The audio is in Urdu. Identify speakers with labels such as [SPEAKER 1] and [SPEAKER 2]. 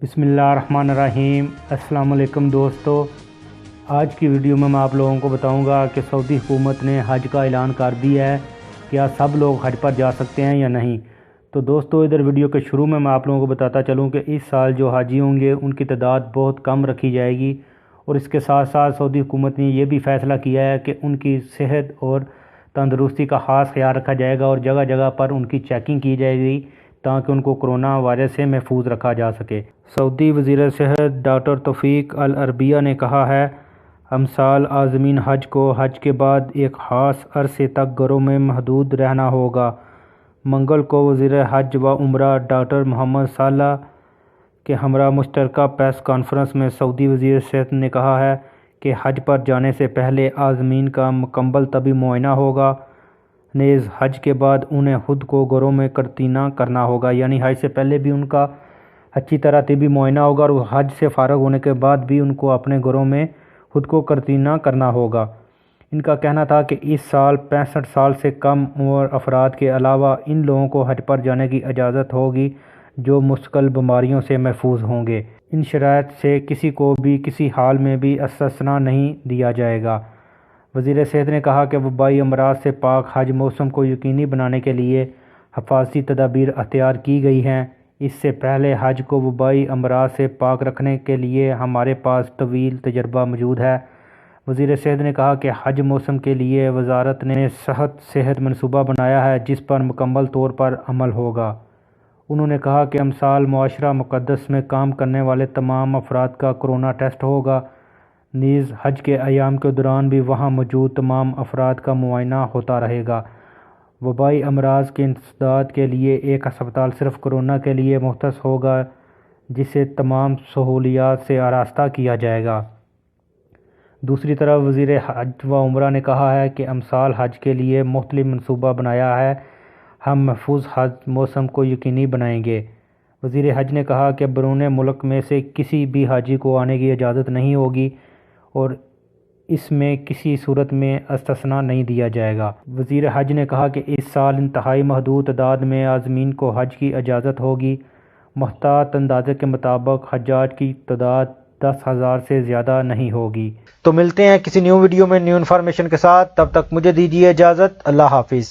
[SPEAKER 1] بسم اللہ الرحمن الرحیم۔ السلام علیکم دوستو، آج کی ویڈیو میں آپ لوگوں کو بتاؤں گا کہ سعودی حکومت نے حج کا اعلان کر دیا ہے۔ کیا سب لوگ حج پر جا سکتے ہیں یا نہیں؟ تو دوستو ادھر ویڈیو کے شروع میں آپ لوگوں کو بتاتا چلوں کہ اس سال جو حاجی ہوں گے ان کی تعداد بہت کم رکھی جائے گی، اور اس کے ساتھ ساتھ سعودی حکومت نے یہ بھی فیصلہ کیا ہے کہ ان کی صحت اور تندرستی کا خاص خیال رکھا جائے گا، اور جگہ جگہ پر ان کی چیکنگ کی جائے گی تاکہ ان کو کرونا وائرس سے محفوظ رکھا جا سکے۔ سعودی وزیر صحت ڈاکٹر توفیق العربیہ نے کہا ہے، ہم سال عازمین حج کو حج کے بعد ایک خاص عرصے تک گھروں میں محدود رہنا ہوگا۔ منگل کو وزیر حج و عمرہ ڈاکٹر محمد صالح کے ہمراہ مشترکہ پریس کانفرنس میں سعودی وزیر صحت نے کہا ہے کہ حج پر جانے سے پہلے عازمین کا مکمل طبی معائنہ ہوگا، نیز حج کے بعد انہیں خود کو گھروں میں قرنطینہ کرنا ہوگا، یعنی حج سے پہلے بھی ان کا اچھی طرح طبی معائنہ ہوگا، اور حج سے فارغ ہونے کے بعد بھی ان کو اپنے گھروں میں خود کو قرنطینہ کرنا ہوگا۔ ان کا کہنا تھا کہ اس سال 65 سال سے کم عمر افراد کے علاوہ ان لوگوں کو حج پر جانے کی اجازت ہوگی جو مستقل بیماریوں سے محفوظ ہوں گے۔ ان شرائط سے کسی کو بھی کسی حال میں بھی استثناء نہیں دیا جائے گا۔ وزیر صحت نے کہا کہ وبائی امراض سے پاک حج موسم کو یقینی بنانے کے لیے حفاظتی تدابیر اختیار کی گئی ہیں۔ اس سے پہلے حج کو وبائی امراض سے پاک رکھنے کے لیے ہمارے پاس طویل تجربہ موجود ہے۔ وزیر صحت نے کہا کہ حج موسم کے لیے وزارت نے صحت منصوبہ بنایا ہے جس پر مکمل طور پر عمل ہوگا۔ انہوں نے کہا کہ امسال معاشرہ مقدس میں کام کرنے والے تمام افراد کا کرونا ٹیسٹ ہوگا، نیز حج کے ایام کے دوران بھی وہاں موجود تمام افراد کا معائنہ ہوتا رہے گا۔ وبائی امراض کے انسداد کے لیے ایک ہسپتال صرف کرونا کے لیے مختص ہوگا جسے تمام سہولیات سے آراستہ کیا جائے گا۔ دوسری طرف وزیر حج و عمرہ نے کہا ہے کہ امسال حج کے لیے مختلف منصوبہ بنایا ہے، ہم محفوظ حج موسم کو یقینی بنائیں گے۔ وزیر حج نے کہا کہ بیرون ملک میں سے کسی بھی حاجی کو آنے کی اجازت نہیں ہوگی اور اس میں کسی صورت میں استثناء نہیں دیا جائے گا۔ وزیر حج نے کہا کہ اس سال انتہائی محدود تعداد میں عازمین کو حج کی اجازت ہوگی۔ محتاط اندازے کے مطابق حجاج کی تعداد 10,000 سے زیادہ نہیں ہوگی۔
[SPEAKER 2] تو ملتے ہیں کسی نیو ویڈیو میں نیو انفارمیشن کے ساتھ، تب تک مجھے دیجیے اجازت۔ اللہ حافظ۔